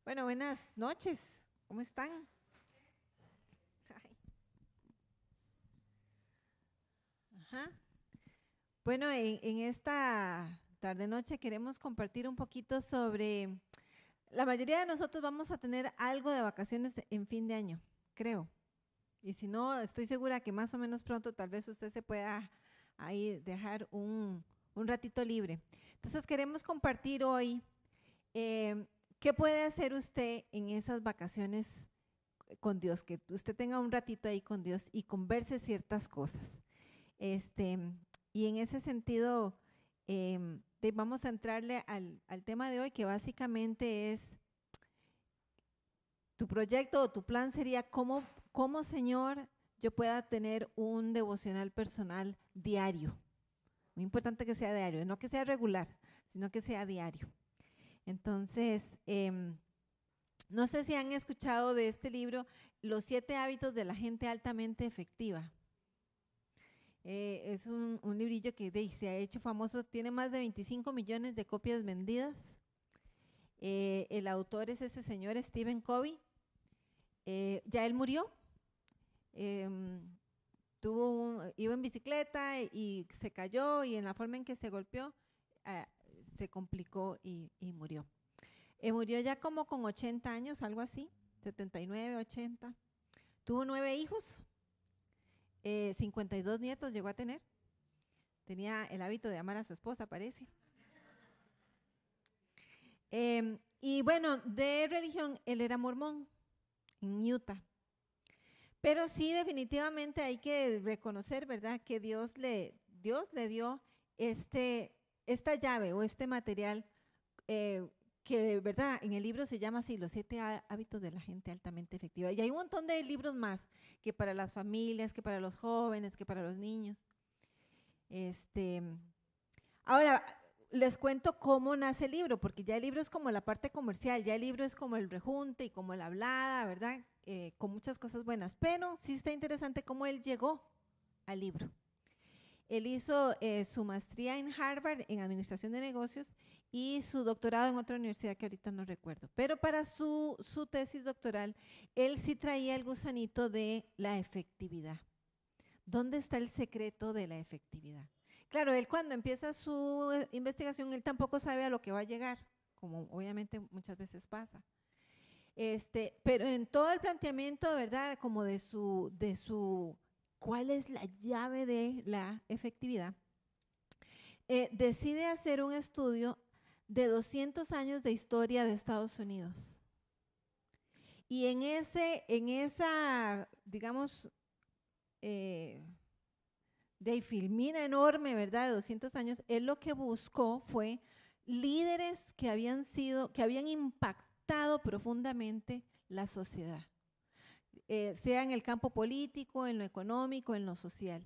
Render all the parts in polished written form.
Bueno, buenas noches. ¿Cómo están? Ay, ajá. Bueno, en esta tarde-noche queremos compartir un poquito sobre… La mayoría de nosotros vamos a tener algo de vacaciones en fin de año, creo. Y si no, estoy segura que más o menos pronto tal vez usted se pueda ahí dejar un ratito libre. Entonces queremos compartir hoy eh, qué puede hacer usted en esas vacaciones con Dios, que usted tenga un ratito ahí con Dios y converse ciertas cosas. Este, y en ese sentido, vamos a entrarle al tema de hoy, que básicamente es tu proyecto o tu plan sería cómo, Señor, yo pueda tener un devocional personal diario. Muy importante que sea diario, no que sea regular, sino que sea diario. Entonces, no sé si han escuchado de este libro, Los 7 hábitos de la gente altamente efectiva. Es un librillo que se ha hecho famoso, tiene más de 25 millones de copias vendidas. El autor es ese señor Stephen Covey. Ya él murió. em, iba en bicicleta y se cayó y en la forma en que se golpeó ah, se complicó y murió. Murió ya como con 80 años, algo así, 79, 80. Tuvo 9 hijos, 52 nietos llegó a tener. Tenía el hábito de amar a su esposa, parece. Y bueno, de religión, él era mormón en Utah. Pero sí, definitivamente hay que reconocer, ¿verdad?, que Dios le dio esta llave o este material que, ¿verdad?, en el libro se llama así, Los 7 hábitos de la gente altamente efectiva. Y hay un montón de libros más, que para las familias, que para los jóvenes, que para los niños. Este, Ahora, les cuento cómo nace el libro, porque ya el libro es como la parte comercial, ya el libro es como el rejunte y como la hablada, ¿verdad? Con muchas cosas buenas, pero sí está interesante cómo él llegó al libro. Él hizo su maestría en Harvard en Administración de Negocios y su doctorado en otra universidad que ahorita no recuerdo. Pero para su tesis doctoral, él sí traía el gusanito de la efectividad. ¿Dónde está el secreto de la efectividad? Claro, él cuando empieza su investigación, él tampoco sabe a lo que va a llegar, como obviamente muchas veces pasa. Pero en todo el planteamiento, ¿verdad? Como ¿cuál es la llave de la efectividad? Decide hacer un estudio de 200 años de historia de Estados Unidos. Y digamos, de filmina enorme, ¿verdad?, de 200 años, él lo que buscó fue líderes que habían impactado profundamente la sociedad, sea en el campo político, en lo económico, en lo social.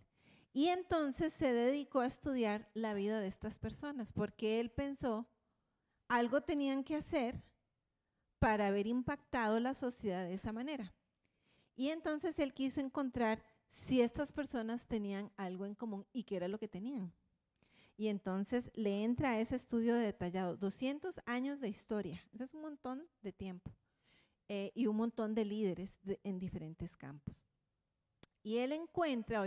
Y entonces se dedicó a estudiar la vida de estas personas, porque él pensó, algo tenían que hacer para haber impactado la sociedad de esa manera. Y entonces él quiso encontrar si estas personas tenían algo en común y qué era lo que tenían. Y entonces le entra a ese estudio detallado, 200 años de historia, eso es un montón de tiempo, y un montón de líderes en diferentes campos. Y él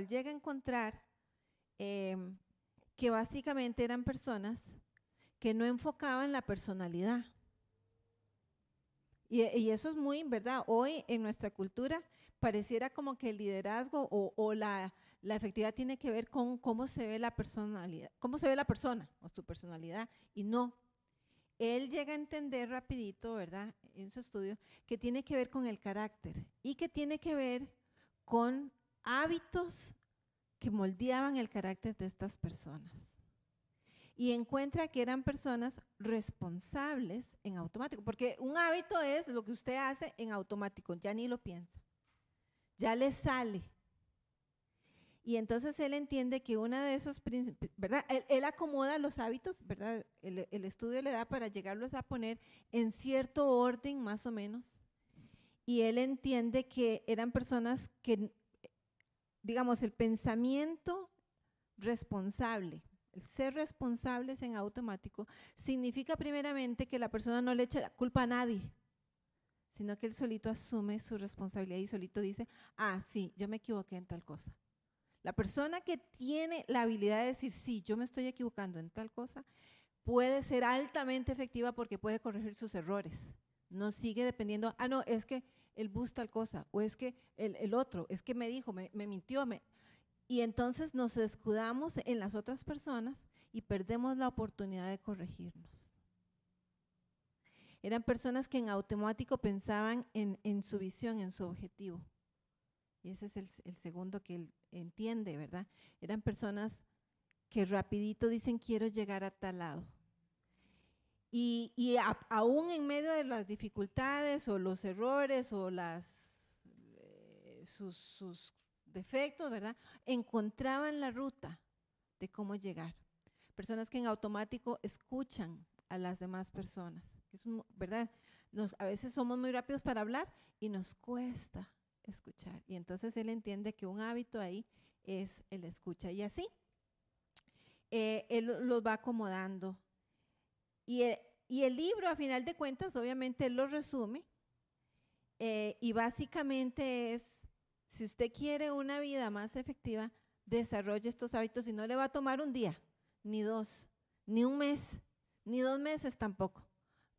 llega a encontrar que básicamente eran personas que no enfocaban la personalidad. Y eso es muy, ¿verdad? Hoy en nuestra cultura pareciera como que el liderazgo o la efectividad tiene que ver con cómo se ve la personalidad, cómo se ve la persona o su personalidad, y no. Él llega a entender rapidito, ¿verdad?, en su estudio, que tiene que ver con el carácter y que tiene que ver con hábitos que moldeaban el carácter de estas personas. Y encuentra que eran personas responsables en automático, porque un hábito es lo que usted hace en automático, ya ni lo piensa, ya le sale. Y entonces él entiende que una de esos principios, ¿verdad? Él acomoda los hábitos, ¿verdad? El estudio le da para llegarlos a poner en cierto orden más o menos. Y él entiende que eran personas que, digamos, el pensamiento responsable, el ser responsables en automático, significa primeramente que la persona no le echa la culpa a nadie. sino que él solito asume su responsabilidad y solito dice, ah, sí, yo me equivoqué en tal cosa. La persona que tiene la habilidad de decir, sí, yo me estoy equivocando en tal cosa, puede ser altamente efectiva porque puede corregir sus errores. No sigue dependiendo, ah, no, es que él busca tal cosa, o es que el otro, es que me dijo, me mintió, y entonces nos escudamos en las otras personas y perdemos la oportunidad de corregirnos. Eran personas que en automático pensaban en su visión, en su objetivo. Y ese es el segundo que él entiende, ¿verdad? Eran personas que rapidito dicen quiero llegar a tal lado. Y aún en medio de las dificultades o los errores o sus defectos, ¿verdad? Encontraban la ruta de cómo llegar. Personas que en automático escuchan a las demás personas, ¿verdad? A veces somos muy rápidos para hablar y nos cuesta escuchar. Y entonces él entiende que un hábito ahí es el escucha. Y así, él los va acomodando. Y el libro, a final de cuentas, obviamente él lo resume. Y básicamente es, si usted quiere una vida más efectiva, desarrolle estos hábitos y no le va a tomar un día, ni dos, ni un mes, ni 2 meses tampoco.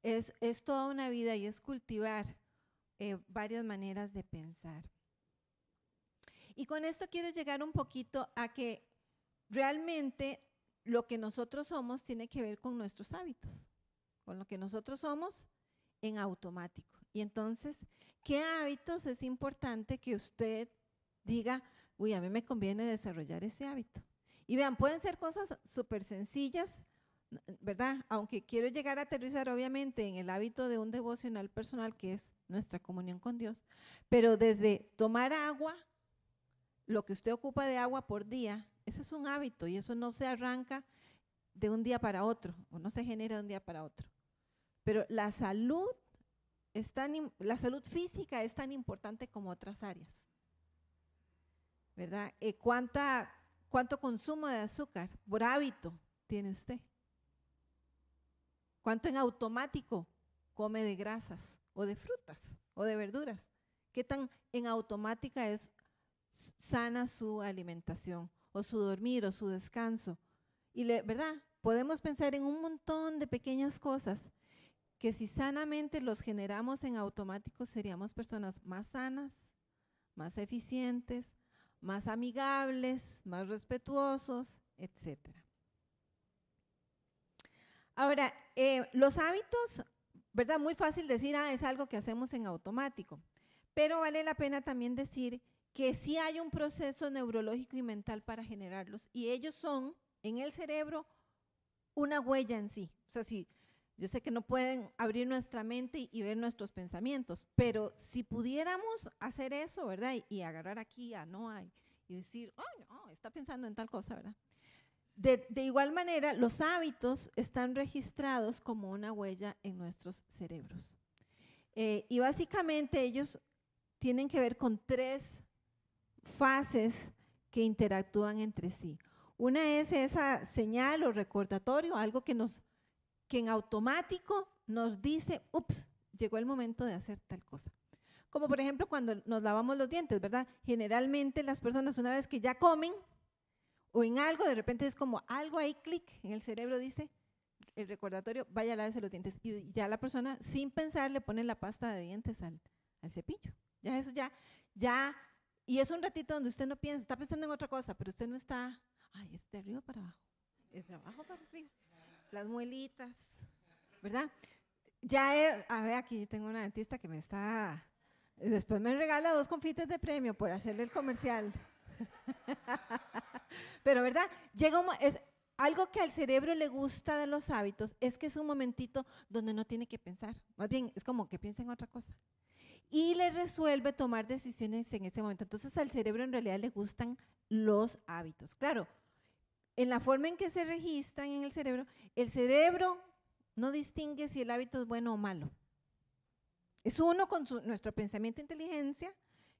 Es toda una vida y es cultivar varias maneras de pensar. Y con esto quiero llegar un poquito a que realmente lo que nosotros somos tiene que ver con nuestros hábitos, con lo que nosotros somos en automático. Y entonces, ¿qué hábitos es importante que usted diga, uy, a mí me conviene desarrollar ese hábito? Y vean, pueden ser cosas súper sencillas, ¿verdad? Aunque quiero llegar a aterrizar obviamente en el hábito de un devocional personal que es nuestra comunión con Dios, pero desde tomar agua, lo que usted ocupa de agua por día, ese es un hábito y eso no se arranca de un día para otro o no se genera de un día para otro. Pero la salud física es tan importante como otras áreas, ¿verdad? ¿Cuánto consumo de azúcar por hábito tiene usted? ¿Cuánto en automático come de grasas o de frutas o de verduras? ¿Qué tan en automática es sana su alimentación o su dormir o su descanso? Y ¿verdad? Podemos pensar en un montón de pequeñas cosas que si sanamente los generamos en automático seríamos personas más sanas, más eficientes, más amigables, más respetuosos, etcétera. Ahora, los hábitos, ¿verdad? Muy fácil decir, es algo que hacemos en automático, pero vale la pena también decir que sí hay un proceso neurológico y mental para generarlos y ellos son en el cerebro una huella en sí. O sea, yo sé que no pueden abrir nuestra mente y ver nuestros pensamientos, pero si pudiéramos hacer eso, ¿verdad? Y agarrar aquí a Noah y decir, oh, no, está pensando en tal cosa, ¿verdad? De igual manera, los hábitos están registrados como una huella en nuestros cerebros. Y básicamente ellos tienen que ver con 3 fases que interactúan entre sí. Una es esa señal o recordatorio, algo que en automático nos dice, ups, llegó el momento de hacer tal cosa. Como por ejemplo cuando nos lavamos los dientes, ¿verdad? Generalmente las personas una vez que ya comen o en algo, de repente es como algo ahí, clic, en el cerebro dice, el recordatorio, vaya a lavarse los dientes. Y ya la persona sin pensar le pone la pasta de dientes al cepillo. Ya eso ya, y es un ratito donde usted no piensa, está pensando en otra cosa, pero usted no está, es de arriba para abajo, es de abajo para arriba. Las muelitas, ¿verdad? A ver, aquí tengo una dentista que me está, después me regala 2 confites de premio por hacerle el comercial. Pero, ¿verdad? Es algo que al cerebro le gusta de los hábitos, es que es un momentito donde no tiene que pensar, más bien es como que piensa en otra cosa. Y le resuelve tomar decisiones en ese momento. Entonces al cerebro en realidad le gustan los hábitos. Claro, en la forma en que se registran en el cerebro no distingue si el hábito es bueno o malo. Es uno con nuestro pensamiento e inteligencia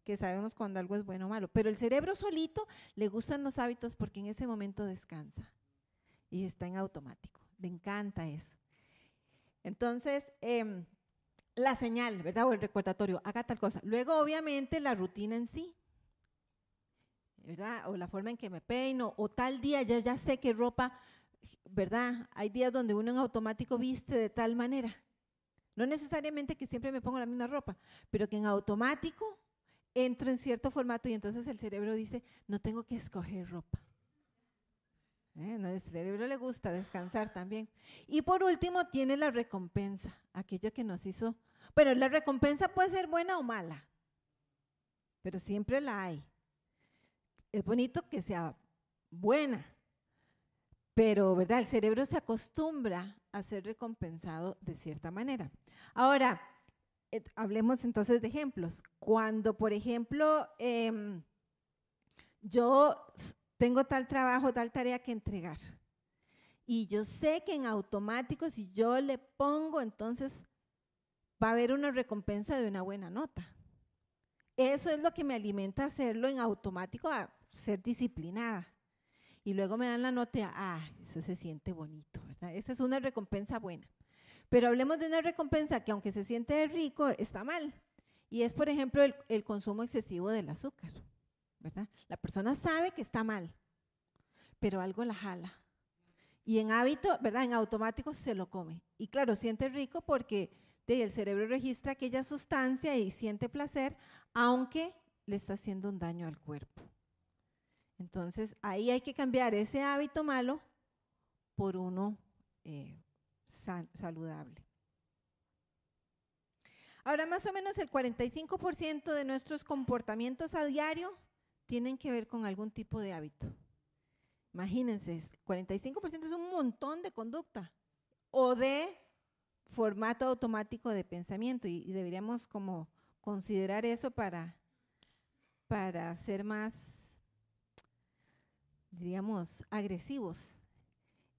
que sabemos cuando algo es bueno o malo, pero el cerebro solito le gustan los hábitos porque en ese momento descansa y está en automático, le encanta eso. Entonces, la señal, ¿verdad? O el recordatorio, haga tal cosa. Luego, obviamente, la rutina en sí, ¿verdad? O la forma en que me peino, o tal día ya sé qué ropa, ¿verdad? Hay días donde uno en automático viste de tal manera. No necesariamente que siempre me pongo la misma ropa, pero que en automático entro en cierto formato y entonces el cerebro dice, no tengo que escoger ropa. No, el cerebro le gusta descansar también. Y por último tiene la recompensa, aquello que nos hizo. Bueno, la recompensa puede ser buena o mala, pero siempre la hay. Es bonito que sea buena, pero ¿verdad? El cerebro se acostumbra a ser recompensado de cierta manera. Ahora, hablemos entonces de ejemplos. Cuando, por ejemplo, yo tengo tal trabajo, tal tarea que entregar, y yo sé que en automático, si yo le pongo, entonces va a haber una recompensa de una buena nota. Eso es lo que me alimenta a hacerlo en automático, a ser disciplinada. Y luego me dan la nota, eso se siente bonito, ¿verdad? Esa es una recompensa buena. Pero hablemos de una recompensa que aunque se siente rico, está mal. Y es, por ejemplo, el consumo excesivo del azúcar, ¿verdad? La persona sabe que está mal, pero algo la jala. Y en hábito, ¿verdad? En automático se lo come. Y claro, siente rico porque el cerebro registra aquella sustancia y siente placer, aunque le está haciendo un daño al cuerpo. Entonces, ahí hay que cambiar ese hábito malo por uno saludable. Ahora, más o menos el 45% de nuestros comportamientos a diario tienen que ver con algún tipo de hábito. Imagínense, 45% es un montón de conducta o de formato automático de pensamiento y deberíamos como considerar eso para ser más, diríamos, agresivos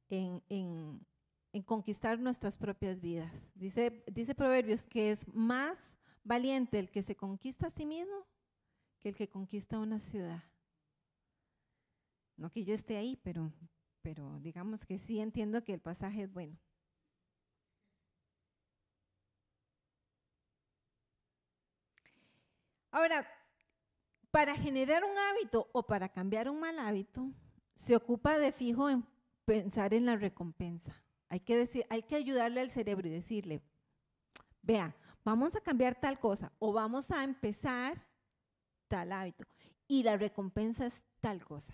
en conquistar nuestras propias vidas. Dice Proverbios que es más valiente el que se conquista a sí mismo que el que conquista una ciudad. No que yo esté ahí, pero digamos que sí entiendo que el pasaje es bueno. Ahora, para generar un hábito o para cambiar un mal hábito, se ocupa de fijo en pensar en la recompensa. Hay que ayudarle al cerebro y decirle, vea, vamos a cambiar tal cosa o vamos a empezar tal hábito y la recompensa es tal cosa.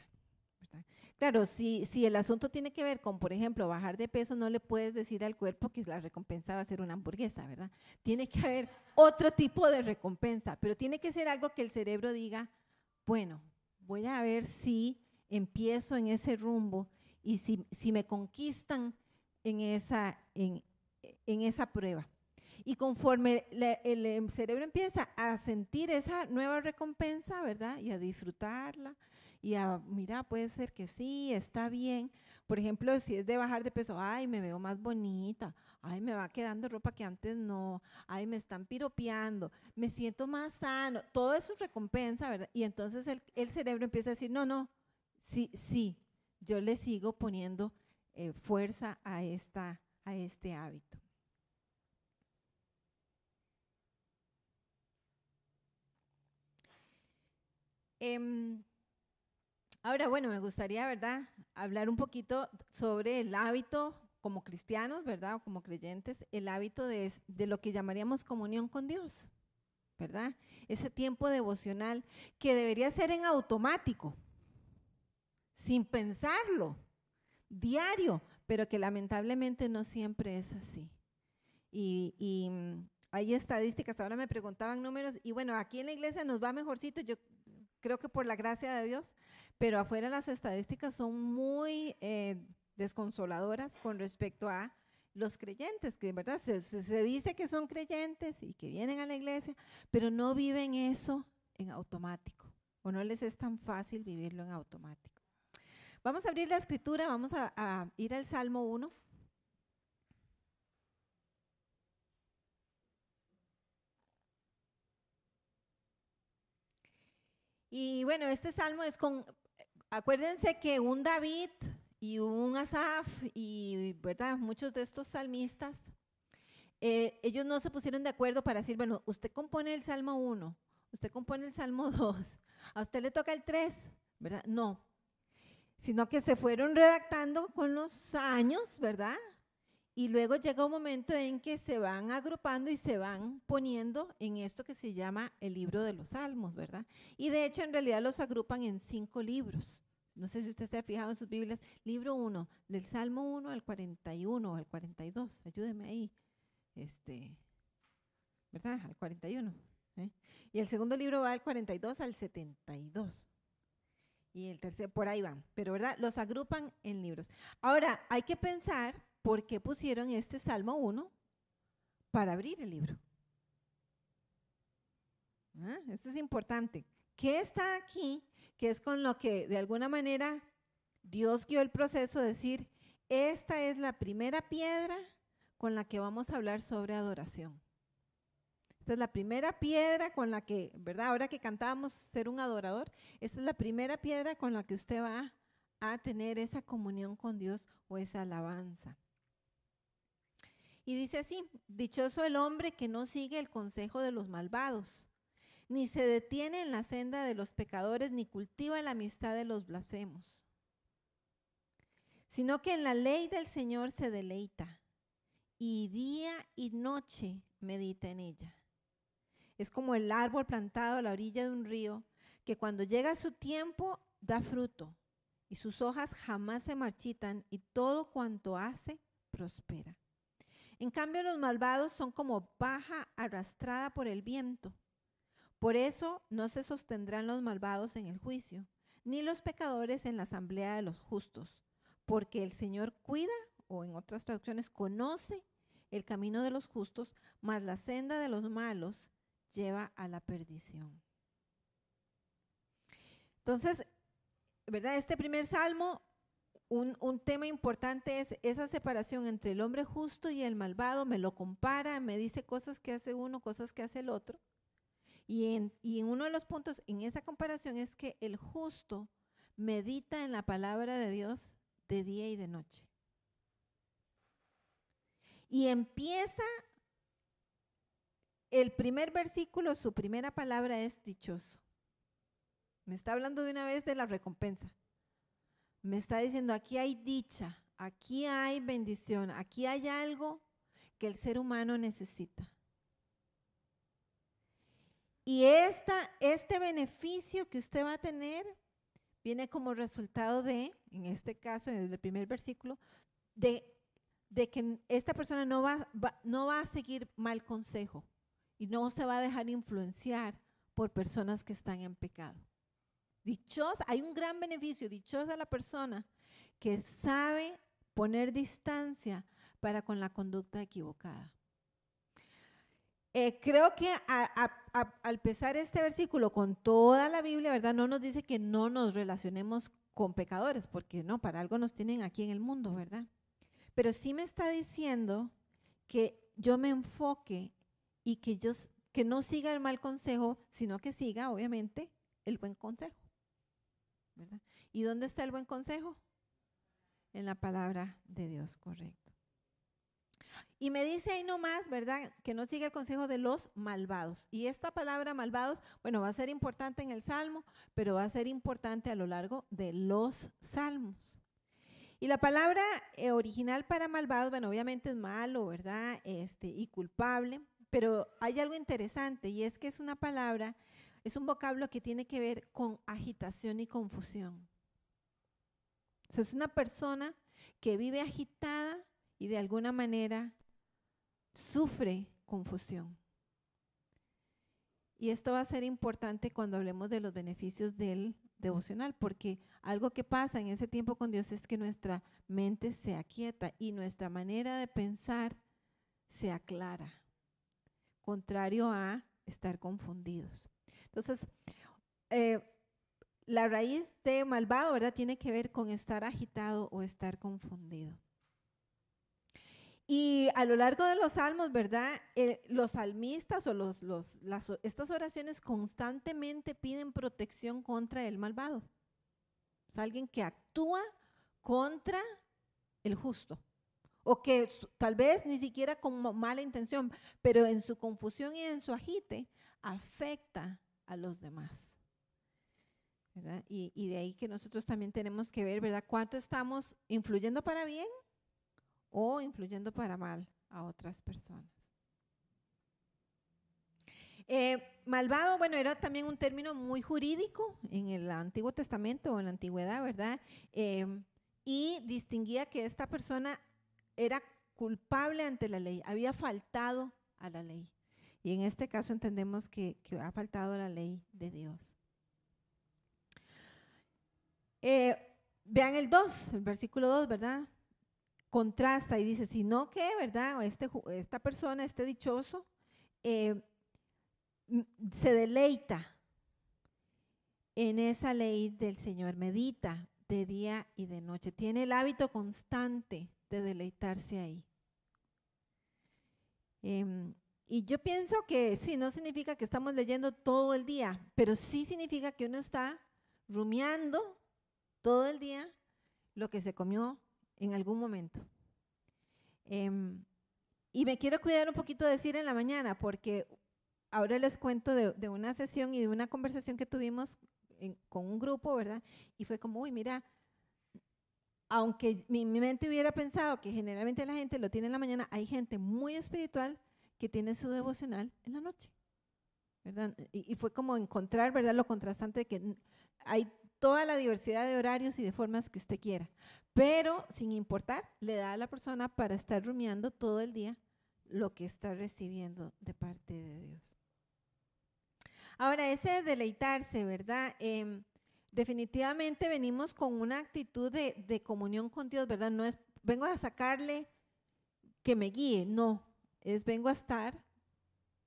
¿Verdad? Claro, si el asunto tiene que ver con, por ejemplo, bajar de peso, no le puedes decir al cuerpo que la recompensa va a ser una hamburguesa, ¿verdad? Tiene que haber otro tipo de recompensa, pero tiene que ser algo que el cerebro diga, bueno, voy a ver si empiezo en ese rumbo y si me conquistan en esa prueba. Y conforme el cerebro empieza a sentir esa nueva recompensa, ¿verdad? Y a disfrutarla, y a, mira, puede ser que sí, está bien. Por ejemplo, si es de bajar de peso, ay, me veo más bonita, ay, me va quedando ropa que antes no, ay, me están piropeando, me siento más sano, todo eso es recompensa, ¿verdad? Y entonces el cerebro empieza a decir, no, sí, yo le sigo poniendo fuerza a este hábito. Ahora, bueno, me gustaría, ¿verdad?, hablar un poquito sobre el hábito como cristianos, ¿verdad?, o como creyentes, el hábito de lo que llamaríamos comunión con Dios, ¿verdad? Ese tiempo devocional que debería ser en automático, sin pensarlo, diario, pero que lamentablemente no siempre es así. Y hay estadísticas, ahora me preguntaban números, y bueno, aquí en la iglesia nos va mejorcito, yo creo que por la gracia de Dios, pero afuera las estadísticas son muy desconsoladoras con respecto a los creyentes, que verdad se dice que son creyentes y que vienen a la iglesia, pero no viven eso en automático, o no les es tan fácil vivirlo en automático. Vamos a abrir la escritura, vamos a ir al Salmo 1. Y bueno, este salmo es acuérdense que un David y un Asaf y, ¿verdad?, muchos de estos salmistas ellos no se pusieron de acuerdo para decir, bueno, usted compone el Salmo 1, usted compone el Salmo 2, a usted le toca el 3, ¿verdad? No, sino que se fueron redactando con los años, ¿verdad? Y luego llega un momento en que se van agrupando y se van poniendo en esto que se llama el libro de los Salmos, ¿verdad? Y de hecho en realidad los agrupan en 5 libros. No sé si usted se ha fijado en sus Biblias, libro 1, del Salmo 1 al 41 o al 42, ayúdeme ahí, ¿verdad? Al 41. ¿eh? Y el segundo libro va del 42 al 72. Y el tercero, por ahí van, pero ¿verdad? Los agrupan en libros. Ahora, hay que pensar por qué pusieron este Salmo 1 para abrir el libro. Esto es importante. ¿Qué está aquí? Que es con lo que de alguna manera Dios guió el proceso de decir, esta es la primera piedra con la que vamos a hablar sobre adoración. Esta es la primera piedra con la que, ¿verdad? Ahora que cantábamos ser un adorador, esta es la primera piedra con la que usted va a tener esa comunión con Dios o esa alabanza. Y dice así, dichoso el hombre que no sigue el consejo de los malvados, ni se detiene en la senda de los pecadores, ni cultiva la amistad de los blasfemos, sino que en la ley del Señor se deleita, y día y noche medita en ella. Es como el árbol plantado a la orilla de un río, que cuando llega su tiempo da fruto, y sus hojas jamás se marchitan, y todo cuanto hace prospera. En cambio, los malvados son como paja arrastrada por el viento. Por eso no se sostendrán los malvados en el juicio, ni los pecadores en la asamblea de los justos, porque el Señor cuida, o en otras traducciones, conoce el camino de los justos, mas la senda de los malos lleva a la perdición. Entonces, ¿verdad? Este primer salmo, un tema importante es esa separación entre el hombre justo y el malvado. Me lo compara, me dice cosas que hace uno, cosas que hace el otro. Y en uno de los puntos en esa comparación es que el justo medita en la palabra de Dios de día y de noche. Y empieza el primer versículo, su primera palabra es dichoso. Me está hablando de una vez de la recompensa. Me está diciendo, aquí hay dicha, aquí hay bendición, aquí hay algo que el ser humano necesita. Y este beneficio que usted va a tener viene como resultado de, en este caso, en el primer versículo, de que esta persona no va a seguir mal consejo y no se va a dejar influenciar por personas que están en pecado. Dichosa, hay un gran beneficio, dichosa la persona que sabe poner distancia para con la conducta equivocada. Creo que al empezar este versículo con toda la Biblia, ¿verdad? No nos dice que no nos relacionemos con pecadores, porque no, para algo nos tienen aquí en el mundo, ¿verdad? Pero sí me está diciendo que yo me enfoque y que no siga el mal consejo, sino que siga, obviamente, el buen consejo, ¿verdad? ¿Y dónde está el buen consejo? En la palabra de Dios, correcto. Y me dice ahí nomás, ¿verdad? Que no siga el consejo de los malvados. Y esta palabra malvados, bueno, va a ser importante en el Salmo, pero va a ser importante a lo largo de los Salmos. Y la palabra original para malvado, bueno, obviamente es malo, ¿verdad? Y culpable, pero hay algo interesante y es que es una palabra, es un vocablo que tiene que ver con agitación y confusión. O sea, es una persona que vive agitada y de alguna manera sufre confusión. Y esto va a ser importante cuando hablemos de los beneficios del devocional, porque algo que pasa en ese tiempo con Dios es que nuestra mente se aquieta y nuestra manera de pensar se aclara, contrario a estar confundidos. Entonces, la raíz de malvado, ¿verdad?, tiene que ver con estar agitado o estar confundido. Y a lo largo de los salmos, ¿verdad? Los salmistas o estas oraciones constantemente piden protección contra el malvado. Es alguien que actúa contra el justo o que tal vez ni siquiera con mala intención, pero en su confusión y en su agite afecta a los demás, ¿verdad? Y de ahí que nosotros también tenemos que ver, ¿verdad? Cuánto estamos influyendo para bien o influyendo para mal a otras personas. Malvado, bueno, era también un término muy jurídico en el Antiguo Testamento o en la Antigüedad, ¿verdad? Y distinguía que esta persona era culpable ante la ley, había faltado a la ley. Y en este caso entendemos que ha faltado a la ley de Dios. Vean el 2, el versículo 2, ¿verdad? Contrasta y dice, sino que, ¿verdad? Esta persona, este dichoso, se deleita en esa ley del Señor, medita de día y de noche, tiene el hábito constante de deleitarse ahí. Y yo pienso que sí, no significa que estamos leyendo todo el día, pero sí significa que uno está rumiando todo el día lo que se comió en algún momento. Y me quiero cuidar un poquito de decir en la mañana, porque ahora les cuento de una sesión y de una conversación que tuvimos con un grupo, ¿verdad? Y fue como, uy, mira, aunque mi mente hubiera pensado que generalmente la gente lo tiene en la mañana, hay gente muy espiritual que tiene su devocional en la noche, ¿verdad? Y fue como encontrar, ¿verdad? Lo contrastante de que hay toda la diversidad de horarios y de formas que usted quiera, pero sin importar, le da a la persona para estar rumiando todo el día lo que está recibiendo de parte de Dios. Ahora, ese deleitarse, ¿verdad? Definitivamente venimos con una actitud de comunión con Dios, ¿verdad? No es, vengo a sacarle que me guíe, no, es vengo a estar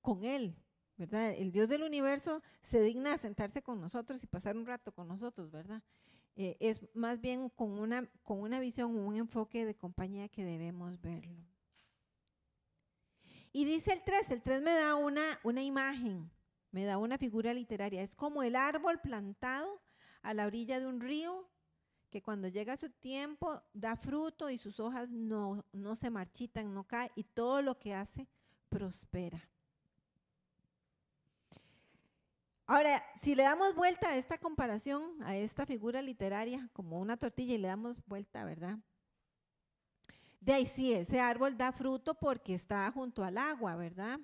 con Él, ¿verdad? El Dios del universo se digna a sentarse con nosotros y pasar un rato con nosotros, ¿verdad? Es más bien con una visión, un enfoque de compañía que debemos verlo. Y dice el 3 me da una imagen, me da una figura literaria, es como el árbol plantado a la orilla de un río, que cuando llega su tiempo da fruto y sus hojas no se marchitan, no caen, y todo lo que hace prospera. Ahora, si le damos vuelta a esta comparación, a esta figura literaria, como una tortilla y le damos vuelta, ¿verdad? De ahí sí, ese árbol da fruto porque está junto al agua, ¿verdad?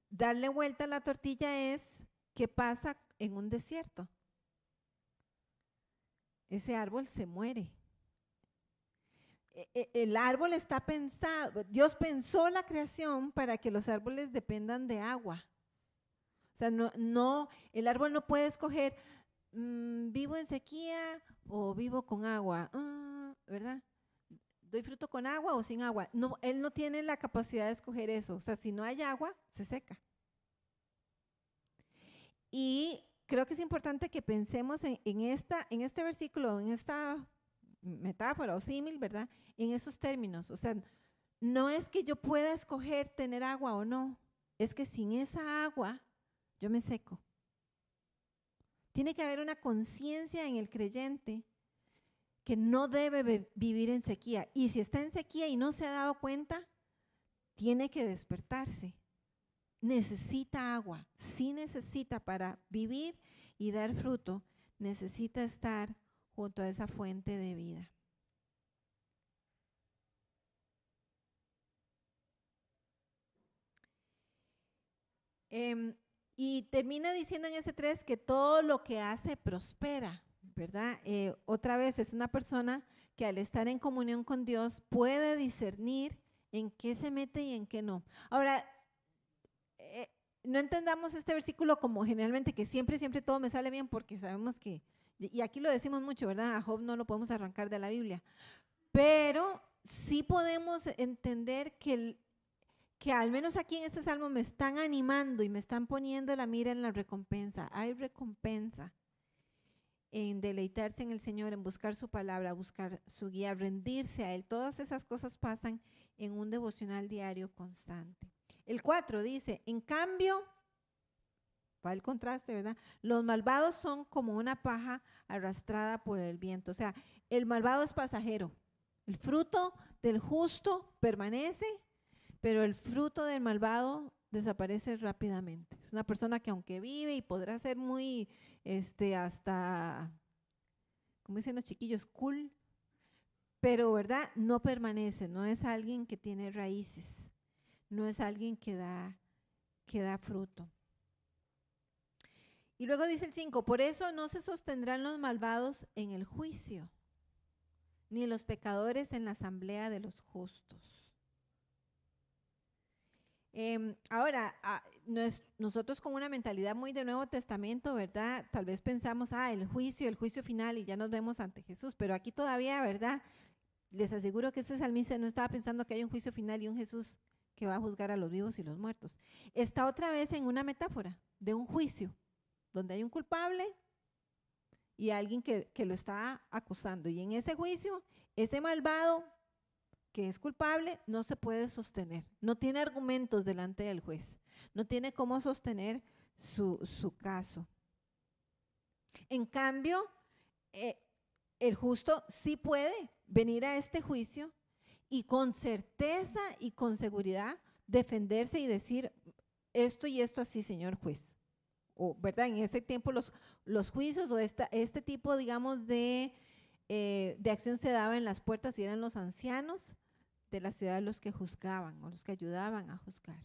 Darle vuelta a la tortilla es ¿qué pasa en un desierto? Ese árbol se muere. El árbol está pensado, Dios pensó la creación para que los árboles dependan de agua. O sea, el árbol no puede escoger, vivo en sequía o vivo con agua, ¿verdad? ¿Doy fruto con agua o sin agua? No, él no tiene la capacidad de escoger eso. O sea, si no hay agua, se seca. Y creo que es importante que pensemos en este versículo, en esta metáfora o símil, ¿verdad? En esos términos. O sea, no es que yo pueda escoger tener agua o no, es que sin esa agua yo me seco. Tiene que haber una conciencia en el creyente que no debe vivir en sequía. Y si está en sequía y no se ha dado cuenta, tiene que despertarse. Necesita agua, sí necesita para vivir y dar fruto, necesita estar junto a esa fuente de vida. Y termina diciendo en ese 3 que todo lo que hace prospera, ¿verdad? Otra vez es una persona que al estar en comunión con Dios puede discernir en qué se mete y en qué no. Ahora, no entendamos este versículo como generalmente que siempre todo me sale bien, porque sabemos que, y aquí lo decimos mucho, ¿verdad? A Job no lo podemos arrancar de la Biblia, pero sí podemos entender que al menos aquí en este salmo me están animando y me están poniendo la mira en la recompensa. Hay recompensa en deleitarse en el Señor, en buscar su palabra, buscar su guía, rendirse a Él. Todas esas cosas pasan en un devocional diario constante. El 4 dice, en cambio, va el contraste, ¿verdad? Los malvados son como una paja arrastrada por el viento. O sea, el malvado es pasajero. el fruto del justo permanece, pero el fruto del malvado desaparece rápidamente. Es una persona que aunque vive y podrá ser muy, hasta, como dicen los chiquillos, cool, pero ¿verdad? No permanece, no es alguien que tiene raíces, no es alguien que da fruto. Y luego dice el 5, por eso no se sostendrán los malvados en el juicio, ni los pecadores en la asamblea de los justos. Ahora, nosotros con una mentalidad muy de Nuevo Testamento, ¿verdad? Tal vez pensamos, el juicio final y ya nos vemos ante Jesús, pero aquí todavía, ¿verdad? Les aseguro que este salmista no estaba pensando que hay un juicio final y un Jesús que va a juzgar a los vivos y los muertos. Está otra vez en una metáfora de un juicio, donde hay un culpable y alguien que lo está acusando. Y en ese juicio, ese malvado que es culpable no se puede sostener, no tiene argumentos delante del juez, no tiene cómo sostener su caso. En cambio, el justo sí puede venir a este juicio y con certeza y con seguridad defenderse y decir esto y esto así, señor juez. O, ¿verdad? En ese tiempo los juicios o este tipo, digamos, de acción se daba en las puertas y eran los ancianos de la ciudad los que juzgaban o los que ayudaban a juzgar.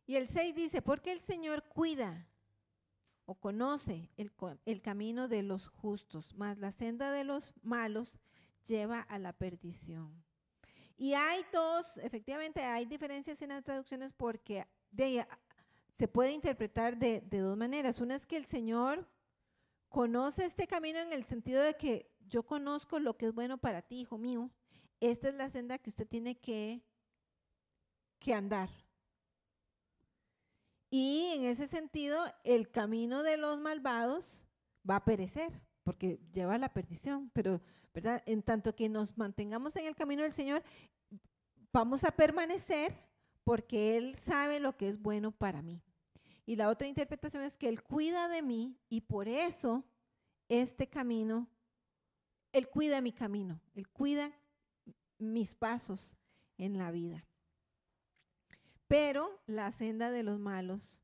Y el 6 dice, porque el Señor cuida o conoce el camino de los justos, mas la senda de los malos lleva a la perdición. Y hay efectivamente hay diferencias en las traducciones porque se puede interpretar de dos maneras. Una es que el Señor conoce este camino en el sentido de que yo conozco lo que es bueno para ti, hijo mío. Esta es la senda que usted tiene que andar. Y en ese sentido, el camino de los malvados va a perecer, porque lleva a la perdición. Pero, ¿verdad? En tanto que nos mantengamos en el camino del Señor, vamos a permanecer porque Él sabe lo que es bueno para mí. Y la otra interpretación es que Él cuida de mí y por eso este camino, Él cuida mi camino, Él cuida mis pasos en la vida. Pero la senda de los malos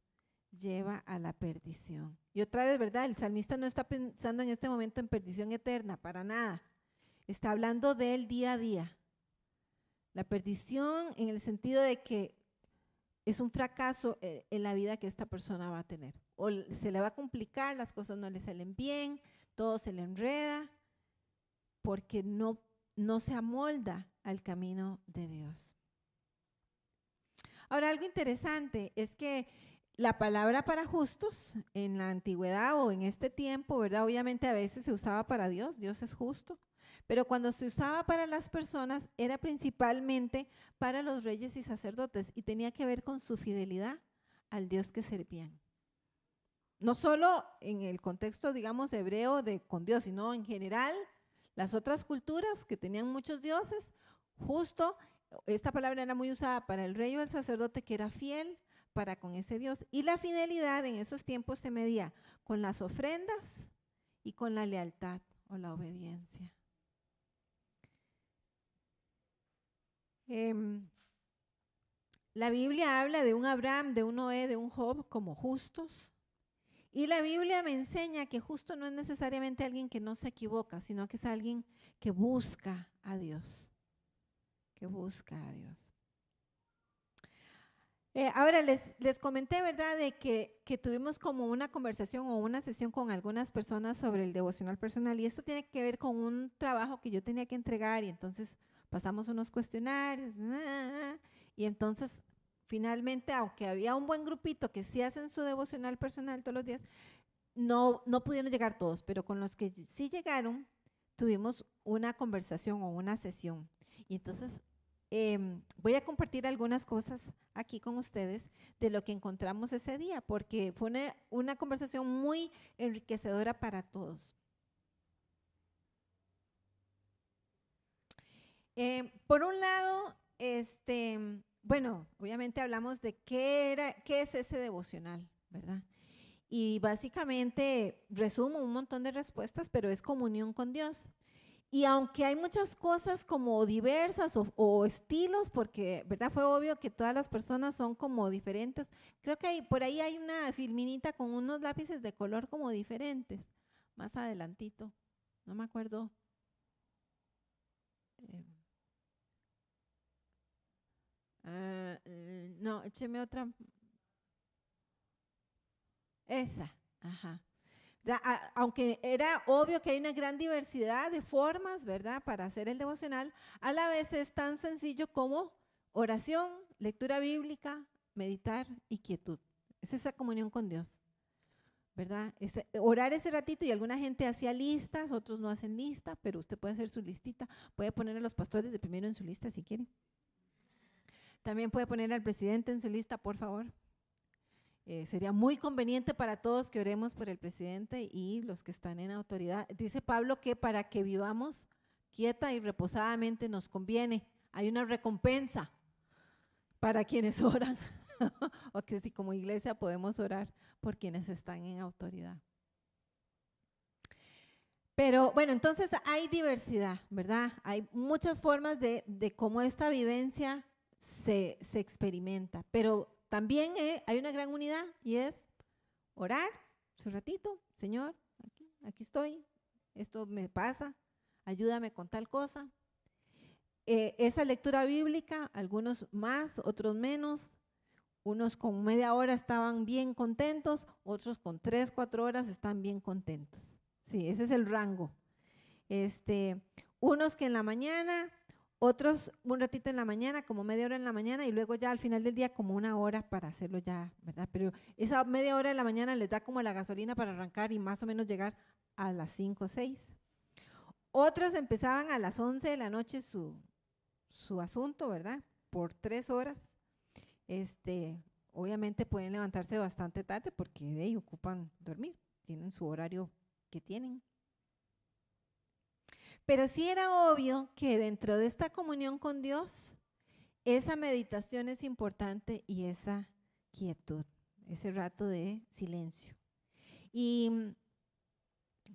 lleva a la perdición. Y otra vez, ¿verdad? El salmista no está pensando en este momento en perdición eterna, para nada. Está hablando del día a día. La perdición en el sentido de que es un fracaso en la vida que esta persona va a tener. O se le va a complicar, las cosas no le salen bien, todo se le enreda, porque no se amolda al camino de Dios. Ahora, algo interesante es que la palabra para justos en la antigüedad o en este tiempo, ¿verdad? Obviamente a veces se usaba para Dios, Dios es justo, pero cuando se usaba para las personas era principalmente para los reyes y sacerdotes y tenía que ver con su fidelidad al Dios que servían. No solo en el contexto, digamos, hebreo con Dios, sino en general, las otras culturas que tenían muchos dioses, justo, esta palabra era muy usada para el rey o el sacerdote que era fiel para con ese Dios. Y la fidelidad en esos tiempos se medía con las ofrendas y con la lealtad o la obediencia. La Biblia habla de un Abraham, de un Noé, de un Job como justos. Y la Biblia me enseña que justo no es necesariamente alguien que no se equivoca, sino que es alguien que busca a Dios. Que busca a Dios. Ahora les comenté, ¿verdad?, de que tuvimos como una conversación o una sesión con algunas personas sobre el devocional personal y esto tiene que ver con un trabajo que yo tenía que entregar y entonces pasamos unos cuestionarios y entonces finalmente, aunque había un buen grupito que sí hacen su devocional personal todos los días, no pudieron llegar todos, pero con los que sí llegaron tuvimos una conversación o una sesión y entonces voy a compartir algunas cosas aquí con ustedes de lo que encontramos ese día, porque fue una conversación muy enriquecedora para todos. Por un lado, bueno, obviamente hablamos de qué es ese devocional, ¿verdad? Y básicamente resumo un montón de respuestas, pero es comunión con Dios. Y aunque hay muchas cosas como diversas o estilos, porque, ¿verdad? Fue obvio que todas las personas son como diferentes. Creo que por ahí hay una filminita con unos lápices de color como diferentes, más adelantito. No me acuerdo. No, écheme otra. Esa, ajá. Aunque era obvio que hay una gran diversidad de formas, ¿verdad? Para hacer el devocional, a la vez es tan sencillo como oración, lectura bíblica, meditar y quietud. Es esa comunión con Dios, ¿verdad? Orar ese ratito, y alguna gente hacía listas, otros no hacen lista, pero usted puede hacer su listita, puede poner a los pastores de primero en su lista si quiere. También puede poner al presidente en su lista, por favor. Sería muy conveniente para todos que oremos por el presidente y los que están en autoridad. Dice Pablo que para que vivamos quieta y reposadamente nos conviene. Hay una recompensa para quienes oran, o que si como iglesia podemos orar por quienes están en autoridad. Pero bueno, entonces hay diversidad, ¿verdad? Hay muchas formas de cómo esta vivencia se experimenta, pero también hay una gran unidad, y es orar un ratito. Señor, aquí estoy, esto me pasa, ayúdame con tal cosa. Esa lectura bíblica, algunos más, otros menos. Unos con media hora estaban bien contentos, otros con 3, 4 horas están bien contentos. Sí, ese es el rango. Unos que en la mañana, otros un ratito en la mañana, como media hora en la mañana, y luego ya al final del día como una hora para hacerlo ya, ¿verdad? Pero esa media hora de la mañana les da como la gasolina para arrancar y más o menos llegar a las 5 o 6. Otros empezaban a las 11 de la noche su asunto, ¿verdad? Por 3 horas. Obviamente pueden levantarse bastante tarde porque de ahí ocupan dormir, tienen su horario que tienen. Pero sí era obvio que dentro de esta comunión con Dios, esa meditación es importante y esa quietud, ese rato de silencio. Y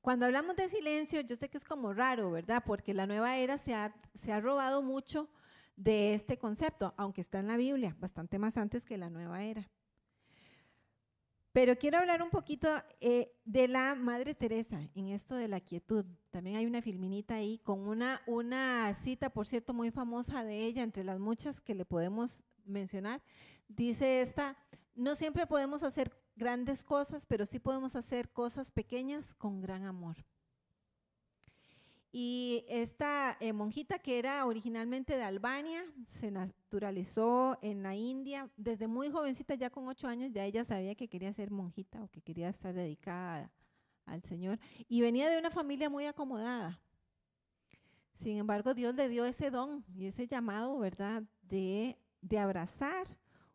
cuando hablamos de silencio, yo sé que es como raro, ¿verdad? Porque la nueva era se ha robado mucho de este concepto, aunque está en la Biblia, bastante más antes que la nueva era. Pero quiero hablar un poquito de la Madre Teresa en esto de la quietud. También hay una filminita ahí con una cita, por cierto, muy famosa de ella, entre las muchas que le podemos mencionar. Dice esta: no siempre podemos hacer grandes cosas, pero sí podemos hacer cosas pequeñas con gran amor. Y esta monjita, que era originalmente de Albania, se naturalizó en la India. Desde muy jovencita, ya con 8 años, ya ella sabía que quería ser monjita o que quería estar dedicada al Señor. Y venía de una familia muy acomodada. Sin embargo, Dios le dio ese don y ese llamado, ¿verdad?, de abrazar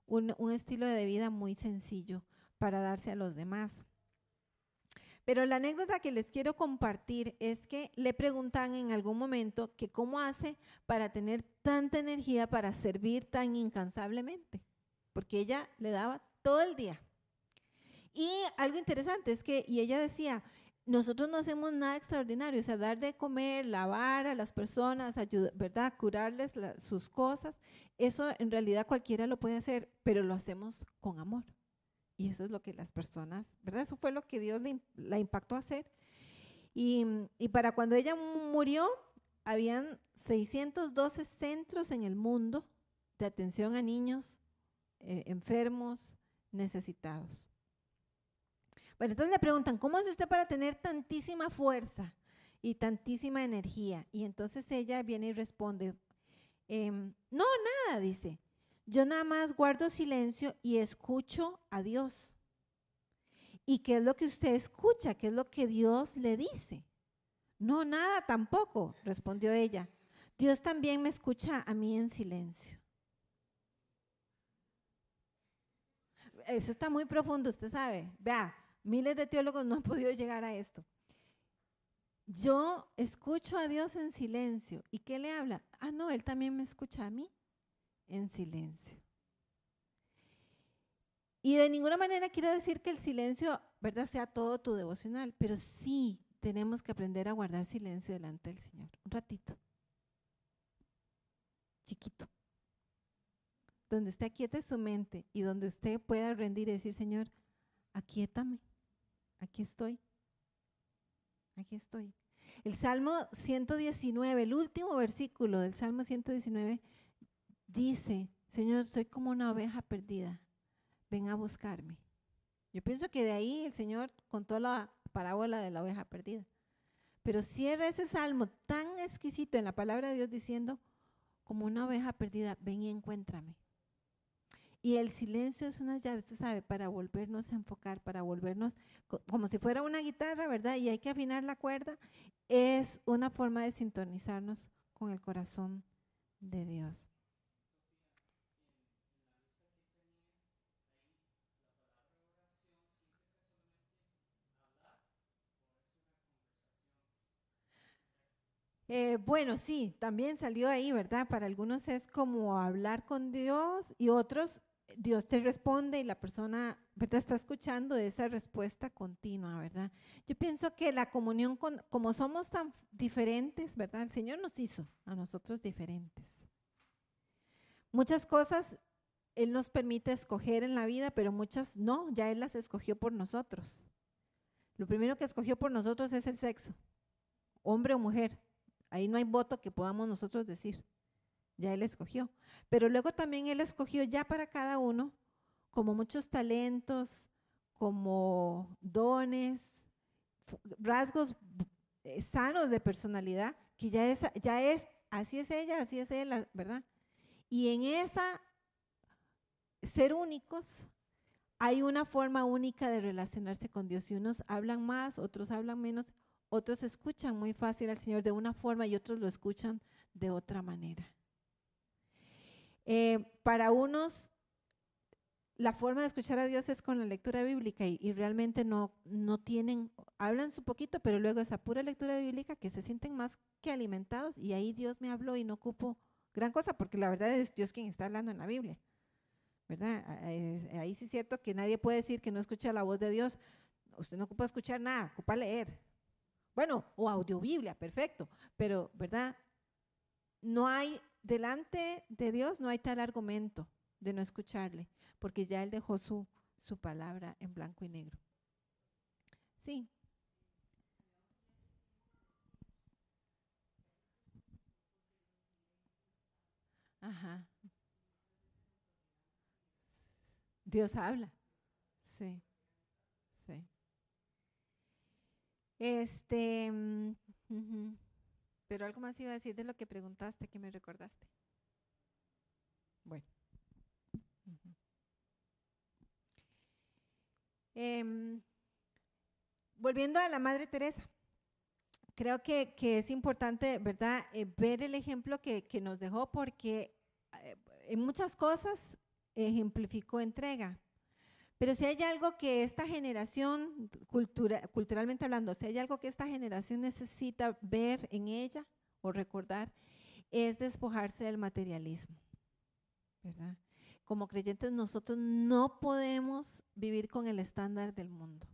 un estilo de vida muy sencillo para darse a los demás. Pero la anécdota que les quiero compartir es que le preguntan en algún momento que cómo hace para tener tanta energía para servir tan incansablemente, porque ella le daba todo el día. Y algo interesante es que, y ella decía, nosotros no hacemos nada extraordinario, o sea, dar de comer, lavar a las personas, ayudar, ¿verdad?, curarles sus cosas, eso en realidad cualquiera lo puede hacer, pero lo hacemos con amor. Y eso es lo que las personas, ¿verdad? Eso fue lo que Dios la impactó a hacer. Y para cuando ella murió, habían 612 centros en el mundo de atención a niños enfermos, necesitados. Bueno, entonces le preguntan, ¿cómo hace usted para tener tantísima fuerza y tantísima energía? Y entonces ella viene y responde, no, nada, dice. Yo nada más guardo silencio y escucho a Dios. ¿Y qué es lo que usted escucha? ¿Qué es lo que Dios le dice? No, nada tampoco, respondió ella. Dios también me escucha a mí en silencio. Eso está muy profundo, usted sabe. Vea, miles de teólogos no han podido llegar a esto. Yo escucho a Dios en silencio. ¿Y qué le habla? Ah, no, Él también me escucha a mí en silencio. Y de ninguna manera quiero decir que el silencio, ¿verdad?, sea todo tu devocional, pero sí tenemos que aprender a guardar silencio delante del Señor. Un ratito. Chiquito. Donde usted aquiete su mente y donde usted pueda rendir y decir, Señor, aquíétame. Aquí estoy. Aquí estoy. El Salmo 119, el último versículo del Salmo 119 dice, Señor, soy como una oveja perdida. Ven a buscarme. Yo pienso que de ahí el Señor contó la parábola de la oveja perdida. Pero cierra ese salmo tan exquisito en la palabra de Dios diciendo, como una oveja perdida, ven y encuéntrame. Y el silencio es una llave, usted sabe, para volvernos a enfocar, para volvernos, como si fuera una guitarra, ¿verdad? Y hay que afinar la cuerda. Es una forma de sintonizarnos con el corazón de Dios. Bueno, sí, también salió ahí, ¿verdad? Para algunos es como hablar con Dios y otros, Dios te responde y la persona, ¿verdad? Está escuchando esa respuesta continua, ¿verdad? Yo pienso que la comunión, como somos tan diferentes, ¿verdad? El Señor nos hizo a nosotros diferentes. Muchas cosas Él nos permite escoger en la vida, pero muchas no, ya Él las escogió por nosotros. Lo primero que escogió por nosotros es el sexo, hombre o mujer. Ahí no hay voto que podamos nosotros decir. Ya Él escogió. Pero luego también Él escogió ya para cada uno como muchos talentos, como dones, rasgos sanos de personalidad, que así es ella, así es él, ¿verdad? Y en esa ser únicos hay una forma única de relacionarse con Dios. Y unos hablan más, otros hablan menos, otros escuchan muy fácil al Señor de una forma y otros lo escuchan de otra manera. Para unos, la forma de escuchar a Dios es con la lectura bíblica y realmente no tienen, hablan su poquito, pero luego esa pura lectura bíblica que se sienten más que alimentados y ahí Dios me habló y no ocupo gran cosa porque la verdad es Dios quien está hablando en la Biblia, ¿verdad? Ahí sí es cierto que nadie puede decir que no escucha la voz de Dios. Usted no ocupa escuchar nada, ocupa leer. Bueno, o audiobiblia, perfecto, pero, ¿verdad? No hay, delante de Dios no hay tal argumento de no escucharle, porque ya Él dejó su palabra en blanco y negro. Sí. Ajá. Dios habla. Sí, sí. Ujú. Pero algo más iba a decir de lo que preguntaste, que me recordaste. Bueno. Ujú. Volviendo a la Madre Teresa, creo que es importante, ¿verdad?, ver el ejemplo que nos dejó porque en muchas cosas ejemplificó entrega. Pero si hay algo que esta generación, culturalmente hablando, si hay algo que esta generación necesita ver en ella o recordar, es despojarse del materialismo, ¿verdad? Como creyentes nosotros no podemos vivir con el estándar del mundo.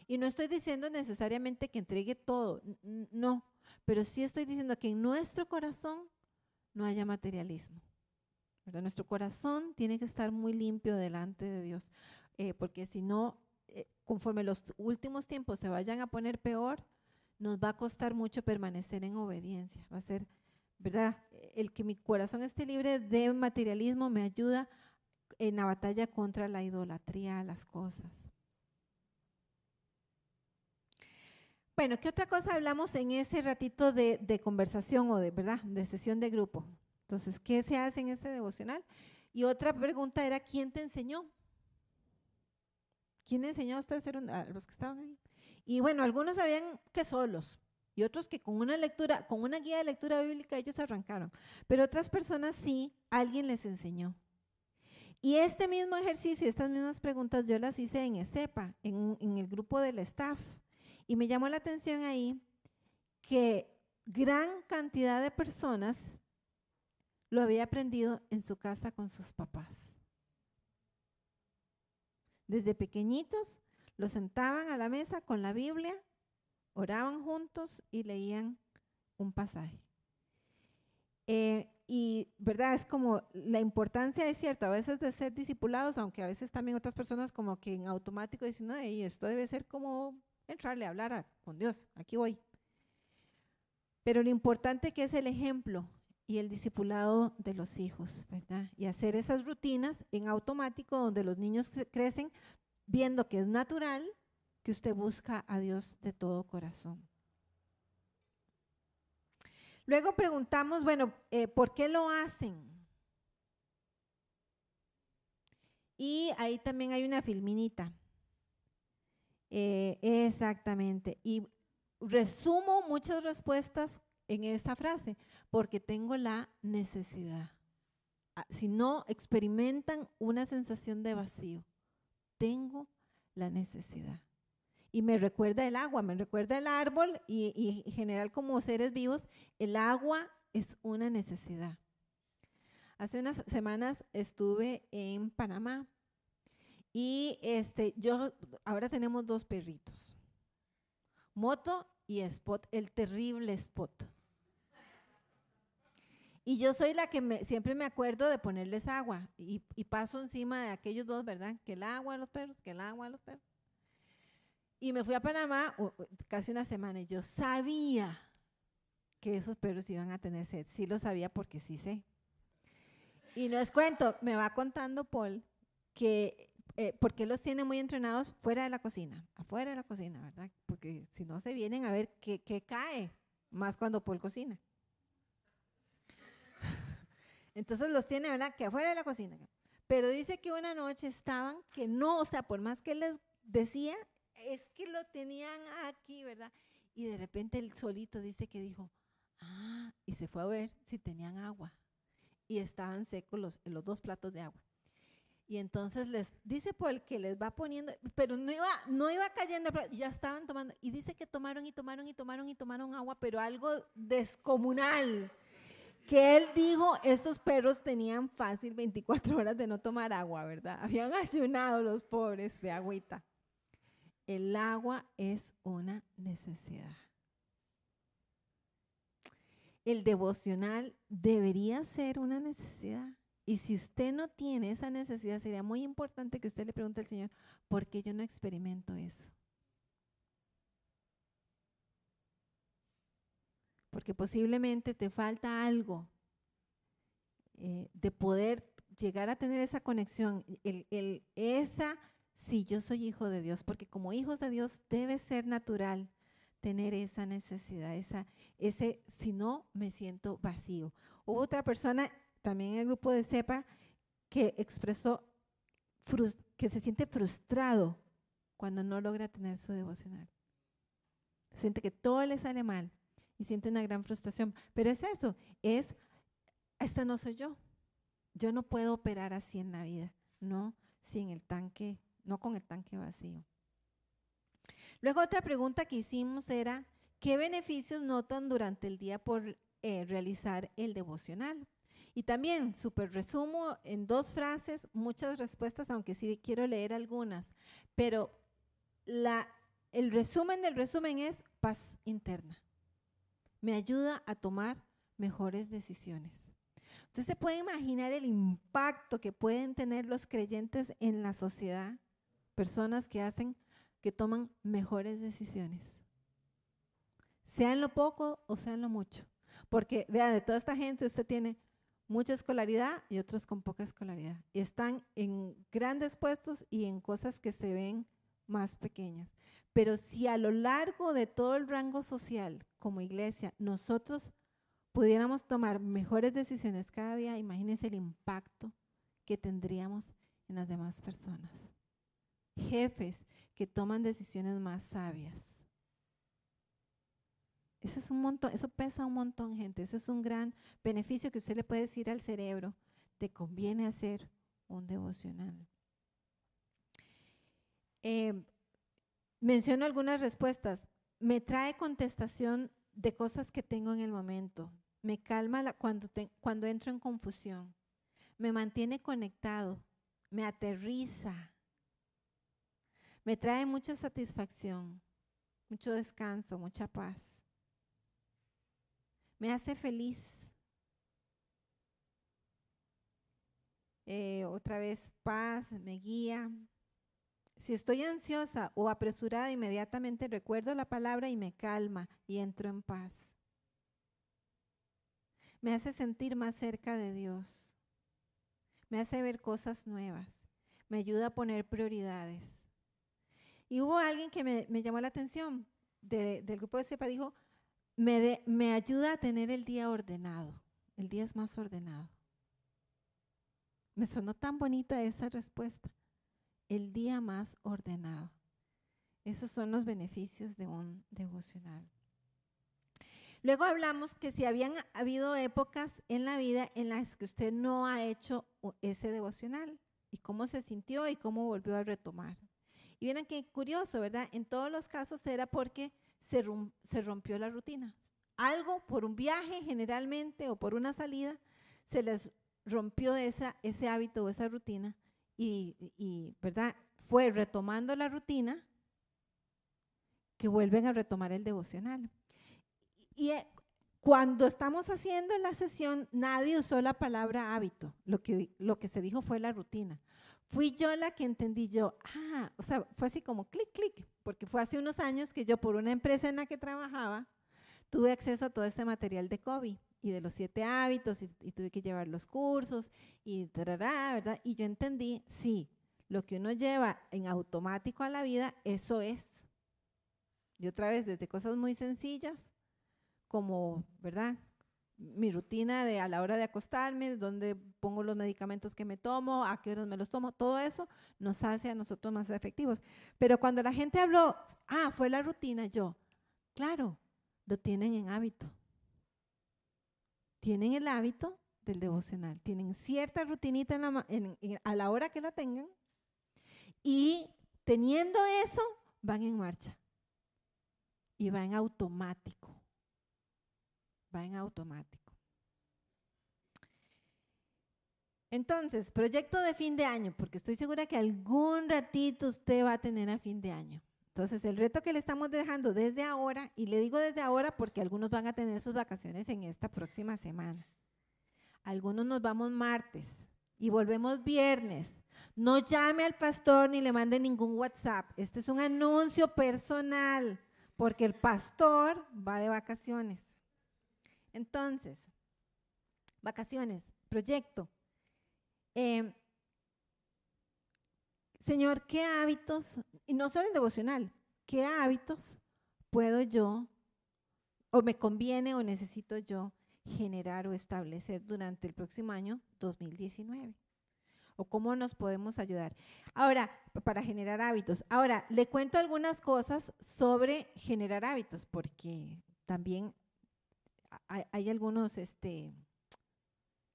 Y no estoy diciendo necesariamente que entregue todo, no, pero sí estoy diciendo que en nuestro corazón no haya materialismo, ¿verdad? Nuestro corazón tiene que estar muy limpio delante de Dios, porque si no, conforme los últimos tiempos se vayan a poner peor, nos va a costar mucho permanecer en obediencia. Va a ser, ¿verdad? El que mi corazón esté libre de materialismo me ayuda en la batalla contra la idolatría a las cosas. Bueno, ¿qué otra cosa hablamos en ese ratito de conversación o ¿verdad?, de sesión de grupo? Entonces, ¿qué se hace en ese devocional? Y otra pregunta era, ¿quién te enseñó? ¿Quién enseñó a ustedes a los que estaban ahí? Y bueno, algunos sabían que solos y otros que con una lectura, con una guía de lectura bíblica ellos arrancaron, pero otras personas sí, alguien les enseñó. Y este mismo ejercicio, estas mismas preguntas yo las hice en ESEPA, en el grupo del staff, y me llamó la atención ahí que gran cantidad de personas lo había aprendido en su casa con sus papás. Desde pequeñitos los sentaban a la mesa con la Biblia oraban juntos y leían un pasaje. Y, ¿verdad? Es como la importancia, es cierto, a veces de ser discipulados, aunque a veces también otras personas como que en automático dicen, no, y esto debe ser como entrarle a hablar con Dios, aquí voy. Pero lo importante que es el ejemplo y el discipulado de los hijos, ¿verdad? Y hacer esas rutinas en automático donde los niños crecen viendo que es natural que usted busca a Dios de todo corazón. Luego preguntamos, bueno, ¿por qué lo hacen? Y ahí también hay una filminita. Exactamente. Y resumo muchas respuestas en esta frase, porque tengo la necesidad. Si no, experimentan una sensación de vacío. Tengo la necesidad. Y me recuerda el agua, me recuerda el árbol y en general como seres vivos, el agua es una necesidad. Hace unas semanas estuve en Panamá y ahora tenemos 2 perritos, Moto y Spot, el terrible Spot. Y yo soy la que siempre me acuerdo de ponerles agua y paso encima de aquellos 2, ¿verdad? Que el agua a los perros, que el agua a los perros. Y me fui a Panamá casi una semana y yo sabía que esos perros iban a tener sed. Sí lo sabía porque sí sé. Y no es cuento, me va contando Paul que porque los tiene muy entrenados fuera de la cocina, afuera de la cocina, ¿verdad? Porque si no se vienen a ver qué cae, más cuando Paul cocina. Entonces los tiene, ¿verdad? Que afuera de la cocina. Pero dice que una noche estaban que no, o sea, por más que les decía, es que lo tenían aquí, ¿verdad? Y de repente él solito dice que dijo, y se fue a ver si tenían agua. Y estaban secos los 2 platos de agua. Y entonces les dice Paul que les va poniendo, pero no iba cayendo, ya estaban tomando. Y dice que tomaron agua, pero algo descomunal. Que él dijo, estos perros tenían fácil 24 horas de no tomar agua, ¿verdad? Habían ayunado los pobres de agüita. El agua es una necesidad. El devocional debería ser una necesidad. Y si usted no tiene esa necesidad, sería muy importante que usted le pregunte al Señor, ¿por qué yo no experimento eso? Porque posiblemente te falta algo de poder llegar a tener esa conexión, si yo soy hijo de Dios, porque como hijos de Dios debe ser natural tener esa necesidad, si no me siento vacío. Hubo otra persona también en el grupo de CEPA que expresó que se siente frustrado cuando no logra tener su devocional. Siente que todo le sale mal y siente una gran frustración. Pero es eso, esta no soy yo. Yo no puedo operar así en la vida, no con el tanque vacío. Luego otra pregunta que hicimos era, ¿qué beneficios notan durante el día por realizar el devocional? Y también, súper resumo en 2 frases, muchas respuestas, aunque sí quiero leer algunas, pero el resumen del resumen es paz interna. Me ayuda a tomar mejores decisiones. Usted se puede imaginar el impacto que pueden tener los creyentes en la sociedad, personas que toman mejores decisiones, sea en lo poco o sea en lo mucho. Porque, vea, de toda esta gente usted tiene mucha escolaridad y otros con poca escolaridad. Y están en grandes puestos y en cosas que se ven más pequeñas. Pero si a lo largo de todo el rango social, como iglesia, nosotros pudiéramos tomar mejores decisiones cada día, imagínense el impacto que tendríamos en las demás personas. Jefes que toman decisiones más sabias. Eso es un montón, eso pesa un montón, gente. Ese es un gran beneficio que usted le puede decir al cerebro. Te conviene hacer un devocional. Menciono algunas respuestas. Me trae contestación de cosas que tengo en el momento. Me calma cuando entro en confusión. Me mantiene conectado. Me aterriza. Me trae mucha satisfacción. mucho descanso, mucha paz. Me hace feliz. Otra vez, paz, me guía. Si estoy ansiosa o apresurada, inmediatamente recuerdo la palabra y me calma y entro en paz. Me hace sentir más cerca de Dios. Me hace ver cosas nuevas. Me ayuda a poner prioridades. Y hubo alguien que me llamó la atención del grupo de CEPA, dijo, me ayuda a tener el día ordenado. El día es más ordenado. Me sonó tan bonita esa respuesta. El día más ordenado. Esos son los beneficios de un devocional. Luego hablamos que si habían habido épocas en la vida en las que usted no ha hecho ese devocional y cómo se sintió y cómo volvió a retomar. Y miren qué curioso, ¿verdad? En todos los casos era porque se rompió la rutina. Algo por un viaje generalmente o por una salida se les rompió ese hábito o esa rutina y ¿verdad? Fue retomando la rutina que vuelven a retomar el devocional. Y cuando estamos haciendo la sesión, nadie usó la palabra hábito. Lo que se dijo fue la rutina. Fui yo la que entendí o sea, fue así como clic, clic, porque fue hace unos años que yo por una empresa en la que trabajaba tuve acceso a todo este material de Covey y de los 7 hábitos y tuve que llevar los cursos y ¿verdad? Y yo entendí, sí, lo que uno lleva en automático a la vida, eso es. Y otra vez, desde cosas muy sencillas, como, ¿verdad? Mi rutina a la hora de acostarme, dónde pongo los medicamentos que me tomo, a qué horas me los tomo, todo eso nos hace a nosotros más efectivos. Pero cuando la gente habló, fue la rutina, claro, lo tienen en hábito. Tienen el hábito del devocional, tienen cierta rutinita a la hora que la tengan y teniendo eso van en marcha y va en automático. Va en automático. Entonces, proyecto de fin de año, porque estoy segura que algún ratito usted va a tener a fin de año. Entonces, el reto que le estamos dejando desde ahora, y le digo desde ahora porque algunos van a tener sus vacaciones en esta próxima semana. Algunos nos vamos martes y volvemos viernes. No llame al pastor ni le mande ningún WhatsApp. Este es un anuncio personal, porque el pastor va de vacaciones. Entonces, vacaciones, proyecto. Señor, ¿qué hábitos, y no solo el devocional, qué hábitos puedo yo, o me conviene o necesito yo generar o establecer durante el próximo año 2019? ¿O cómo nos podemos ayudar? Ahora, para generar hábitos. Ahora, le cuento algunas sobre generar hábitos, porque también hay algunos, ¿qué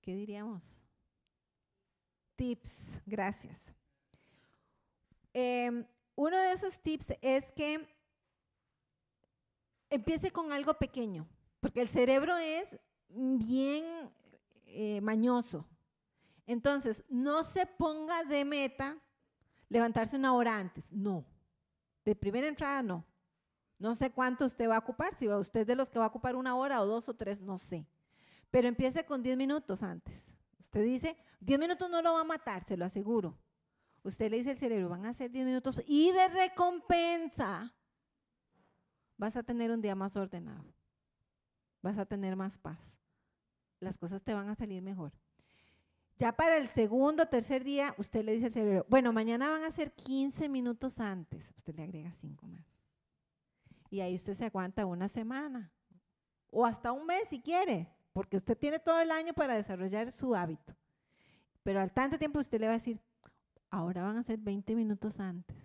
diríamos? Tips, gracias. Uno de esos tips es que empiece con algo pequeño, porque el cerebro es bien mañoso. Entonces, no se ponga de meta levantarse una hora antes, no. De primera entrada, no. No sé cuánto usted va a ocupar, si usted es de los que va a ocupar 1 hora o 2 o 3, no sé. Pero empiece con 10 minutos antes. Usted dice, 10 minutos no lo va a matar, se lo aseguro. Usted le dice al cerebro, van a ser 10 minutos y de recompensa vas a tener un día más ordenado. Vas a tener más paz. Las cosas te van a salir mejor. Ya para el segundo o tercer día, usted le dice al cerebro, bueno, mañana van a ser 15 minutos antes. Usted le agrega 5 más. Y ahí usted se aguanta una semana o hasta un mes si quiere, porque usted tiene todo el año para desarrollar su hábito. Pero al tanto tiempo usted le va a decir, ahora van a ser 20 minutos antes.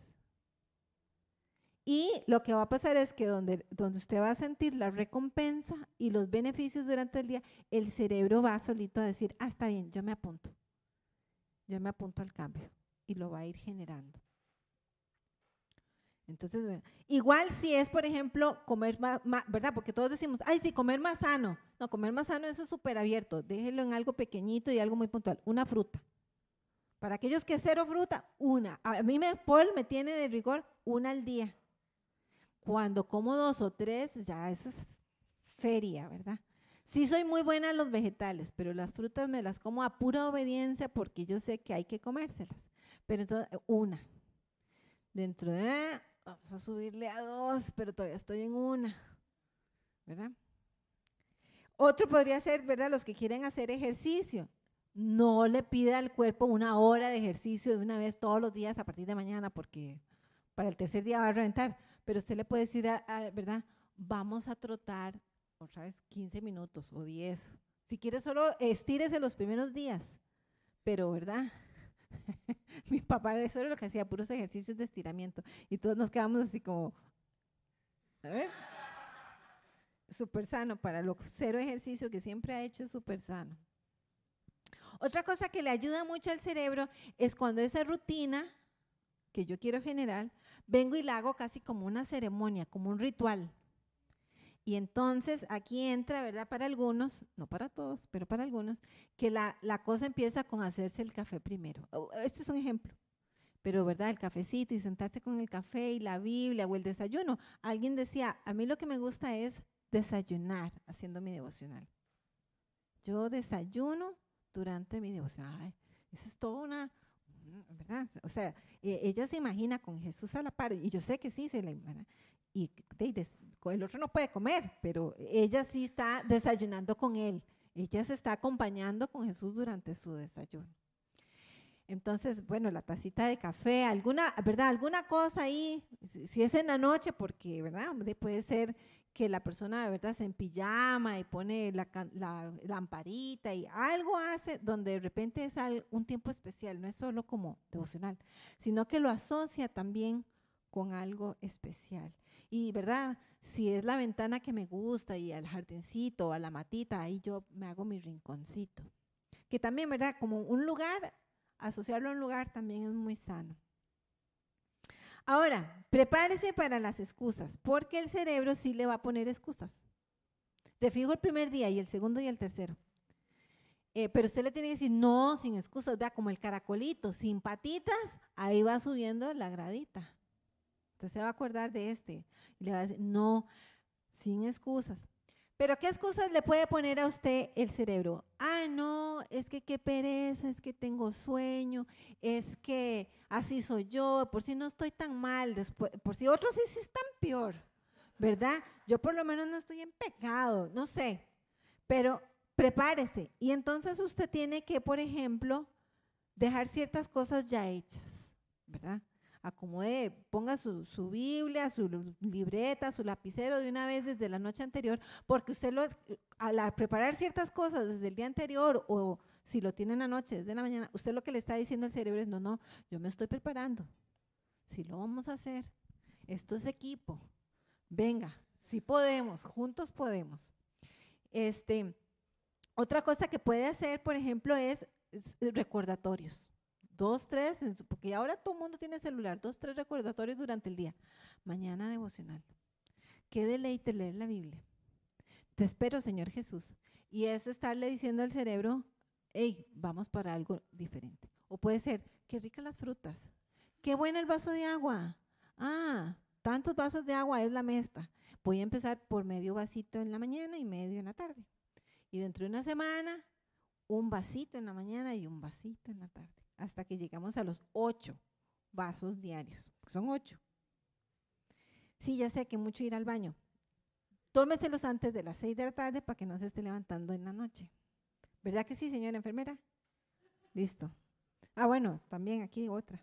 Y lo que va a pasar es que donde usted va a sentir la recompensa y los beneficios durante el día, el cerebro va solito a decir, está bien, yo me apunto al cambio y lo va a ir generando. Entonces, bueno, igual si es, por ejemplo, comer más, ¿verdad? Porque todos decimos, ay, sí, comer más sano. No, comer más sano, eso es súper abierto. Déjelo en algo pequeñito y algo muy puntual. Una fruta. Para aquellos que 0 fruta, una. A mí Paul me tiene de rigor 1 al día. cuando como 2 o 3, ya eso es feria, ¿verdad? Sí soy muy buena en los vegetales, pero las frutas me las como a pura obediencia porque yo sé que hay que comérselas. Pero entonces, una. Dentro de, vamos a subirle a 2, pero todavía estoy en una, ¿verdad? Otro podría ser, ¿verdad? Los que quieren hacer ejercicio. No le pida al cuerpo 1 hora de ejercicio de una vez todos los días a partir de mañana porque para el tercer día va a reventar. Pero usted le puede decir, ¿verdad? Vamos a trotar otra vez 15 minutos o 10. Si quiere solo estírese los primeros días. Pero, ¿verdad? Mi papá eso era lo que hacía, puros ejercicios de estiramiento. Y todos nos quedamos así como, a ver, súper sano, para lo cero ejercicio que siempre ha hecho, es súper sano. Otra cosa que le ayuda mucho al cerebro es cuando esa rutina que yo quiero generar, vengo y la hago casi como una ceremonia, como un ritual. Y entonces aquí entra, ¿verdad? Para algunos, no para todos, pero para algunos, que la cosa empieza con hacerse el café primero. Este es un ejemplo. Pero, ¿verdad? El cafecito y sentarse con el café y la Biblia o el desayuno. Alguien decía, a mí lo que me gusta es desayunar haciendo mi devocional. Yo desayuno durante mi devocional. Ay, eso es toda una, ¿verdad? O sea, ella se imagina con Jesús a la par, y yo sé que sí se la imagina. Y el otro no puede comer, pero ella sí está desayunando con él. Ella se está acompañando con Jesús durante su desayuno. Entonces, bueno, la tacita de café, ¿verdad? Alguna cosa ahí, si es en la noche, porque, ¿verdad? Puede ser que la persona, ¿verdad? Se en pijama y pone la lamparita y algo hace donde de repente es un tiempo especial, no es solo como devocional, sino que lo asocia también con algo especial. Y, ¿verdad? Si es la ventana que me gusta y al jardincito, a la matita, ahí yo me hago mi rinconcito. Que también, ¿verdad? Como un lugar, asociarlo a un lugar también es muy sano. Ahora, prepárese para las excusas, porque el cerebro sí le va a poner excusas. Te fijo el primer día y el segundo y el tercero. Pero usted le tiene que decir, no, sin excusas, vea, como el caracolito, sin patitas, ahí va subiendo la gradita. Entonces se va a acordar de este. Y le va a decir, no, sin excusas. Pero ¿qué excusas le puede poner a usted el cerebro? Ah, no, es que qué pereza, es que tengo sueño, es que así soy yo, por si no estoy tan mal, después, por si otros sí están peor, ¿verdad? Yo por lo menos no estoy en pecado, no sé, pero prepárese. Y entonces usted tiene que, por ejemplo, dejar ciertas cosas ya hechas, ¿verdad? Acomode, ponga su Biblia, su libreta, su lapicero de una vez desde la noche anterior, porque usted al preparar ciertas cosas desde el día anterior o si lo tiene en la noche, desde la mañana, usted lo que le está diciendo al cerebro es, no, yo me estoy preparando, si lo vamos a hacer, esto es equipo, venga, si podemos, juntos podemos. Otra cosa que puede hacer, por ejemplo, es recordatorios. 2, 3, porque ahora todo el mundo tiene celular, 2, 3 recordatorios durante el día. Mañana devocional. Qué deleite leer la Biblia. Te espero, Señor Jesús. Y es estarle diciendo al cerebro, hey, vamos para algo diferente. O puede ser, qué ricas las frutas. Qué bueno el vaso de agua. Ah, tantos vasos de agua es la mezcla. Voy a empezar por medio vasito en la mañana y medio en la tarde. Y dentro de una semana, un vasito en la mañana y un vasito en la tarde. Hasta que llegamos a los 8 vasos diarios, son 8. Sí, ya sé que mucho ir al baño. Tómeselos antes de las 6 de la tarde para que no se esté levantando en la noche. ¿Verdad que sí, señora enfermera? Listo. Ah, bueno, también aquí otra.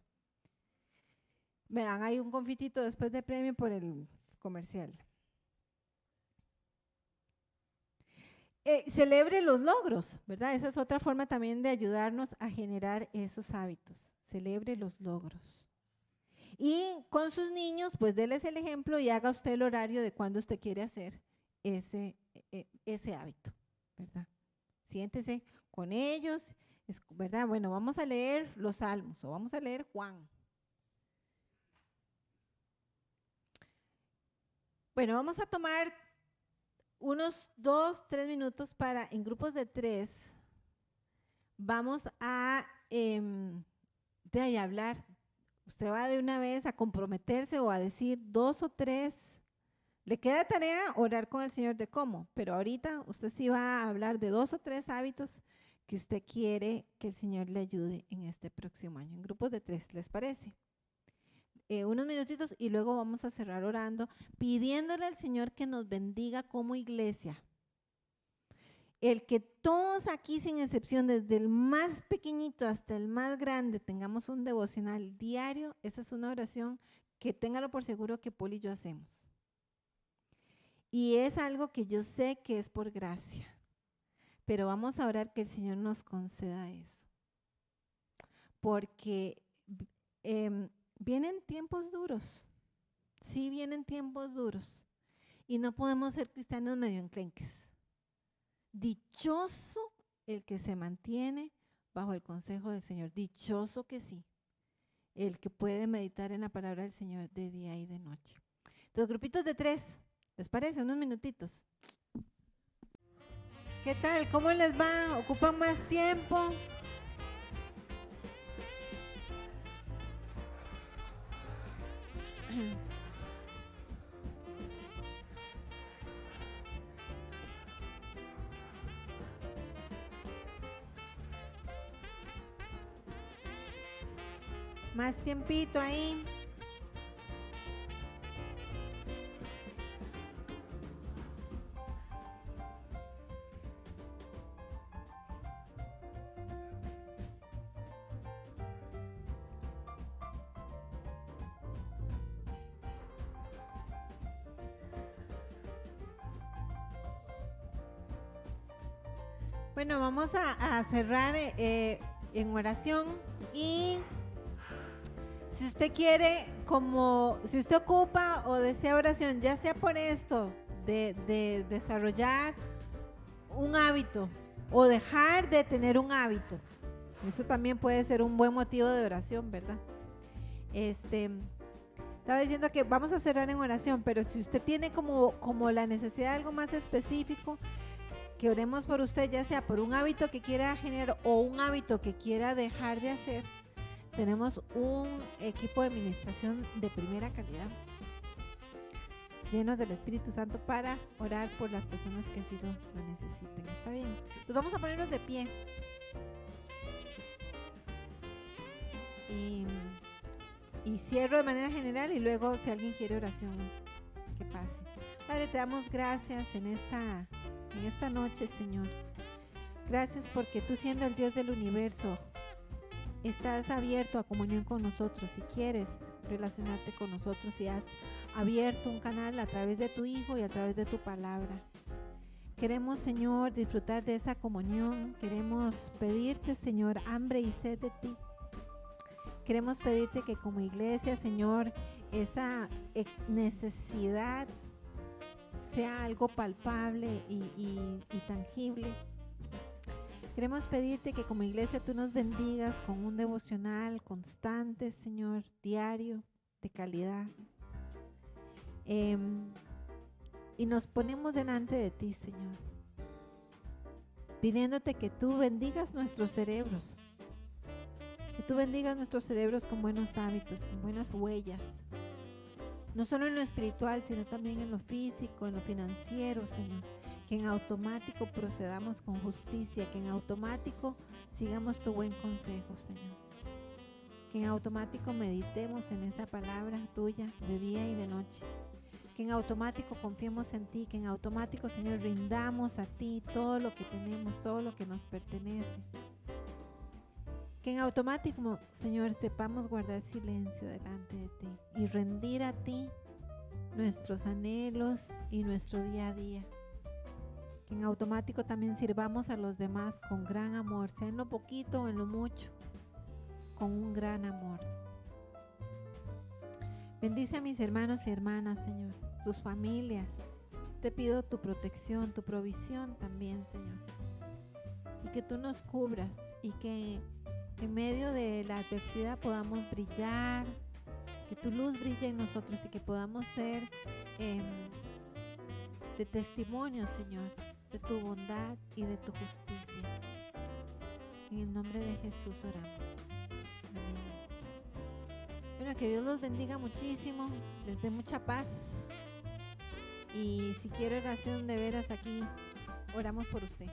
Me dan ahí un confitito después de premio por el comercial. Celebre los logros, ¿verdad? Esa es otra forma también de ayudarnos a generar esos hábitos. Celebre los logros. Y con sus niños, pues déles el ejemplo y haga usted el horario de cuando usted quiere hacer ese hábito, ¿verdad? Siéntese con ellos, ¿verdad? Bueno, vamos a leer los Salmos o vamos a leer Juan. Bueno, vamos a tomar unos 2, 3 minutos para, en grupos de 3, vamos a de ahí hablar. Usted va de una vez a comprometerse o a decir 2 o 3 Le queda tarea orar con el Señor de cómo, pero ahorita usted sí va a hablar de 2 o 3 hábitos que usted quiere que el Señor le ayude en este próximo año, en grupos de 3, ¿les parece? Unos minutitos y luego vamos a cerrar orando, pidiéndole al Señor que nos bendiga como iglesia. El que todos aquí, sin excepción, desde el más pequeñito hasta el más grande, tengamos un devocional diario, esa es una oración que téngalo por seguro que Paul y yo hacemos. Y es algo que yo sé que es por gracia, pero vamos a orar que el Señor nos conceda eso. Porque vienen tiempos duros, sí vienen tiempos duros, y no podemos ser cristianos medio enclenques. Dichoso el que se mantiene bajo el consejo del Señor, dichoso que sí, el que puede meditar en la palabra del Señor de día y de noche. Entonces, grupitos de 3, ¿les parece? Unos minutitos. ¿Qué tal? ¿Cómo les va? ¿Ocupan más tiempo? Más tiempito ahí. Bueno, vamos a cerrar en oración y si usted quiere, si usted ocupa o desea oración, ya sea por esto de desarrollar un hábito o dejar de tener un hábito, eso también puede ser un buen motivo de oración, ¿verdad? Estaba diciendo que vamos a cerrar en oración, pero si usted tiene como la necesidad de algo más específico, que oremos por usted, ya sea por un hábito que quiera generar o un hábito que quiera dejar de hacer. Tenemos un equipo de administración de primera calidad, llenos del Espíritu Santo para orar por las personas que así lo necesiten. ¿Está bien? Entonces vamos a ponernos de pie. Y cierro de manera general y luego si alguien quiere oración, que pase. Padre, te damos gracias en esta noche, Señor. Gracias porque tú, siendo el Dios del universo, estás abierto a comunión con nosotros y quieres relacionarte con nosotros y has abierto un canal a través de tu Hijo y a través de tu palabra. Queremos, Señor, disfrutar de esa comunión. Queremos pedirte, Señor, hambre y sed de ti. Queremos pedirte que como iglesia, Señor, esa necesidad sea algo palpable y tangible. Queremos pedirte que como iglesia tú nos bendigas con un devocional constante, Señor, diario, de calidad. Y nos ponemos delante de ti, Señor, pidiéndote que tú bendigas nuestros cerebros, que tú bendigas nuestros cerebros con buenos hábitos, con buenas huellas, no solo en lo espiritual, sino también en lo físico, en lo financiero, Señor. Que en automático procedamos con justicia, que en automático sigamos tu buen consejo, Señor. Que en automático meditemos en esa palabra tuya de día y de noche. Que en automático confiemos en ti, que en automático, Señor, rindamos a ti todo lo que tenemos, todo lo que nos pertenece. Que en automático, Señor, sepamos guardar silencio delante de ti y rendir a ti nuestros anhelos y nuestro día a día. Que en automático también sirvamos a los demás con gran amor, sea en lo poquito o en lo mucho, con un gran amor. Bendice a mis hermanos y hermanas, Señor, sus familias. Te pido tu protección, tu provisión también, Señor. Y que tú nos cubras y que en medio de la adversidad podamos brillar, que tu luz brille en nosotros y que podamos ser de testimonio, Señor, de tu bondad y de tu justicia. En el nombre de Jesús oramos. Amén. Bueno, que Dios los bendiga muchísimo, les dé mucha paz Y si quiere oración de veras aquí, oramos por usted.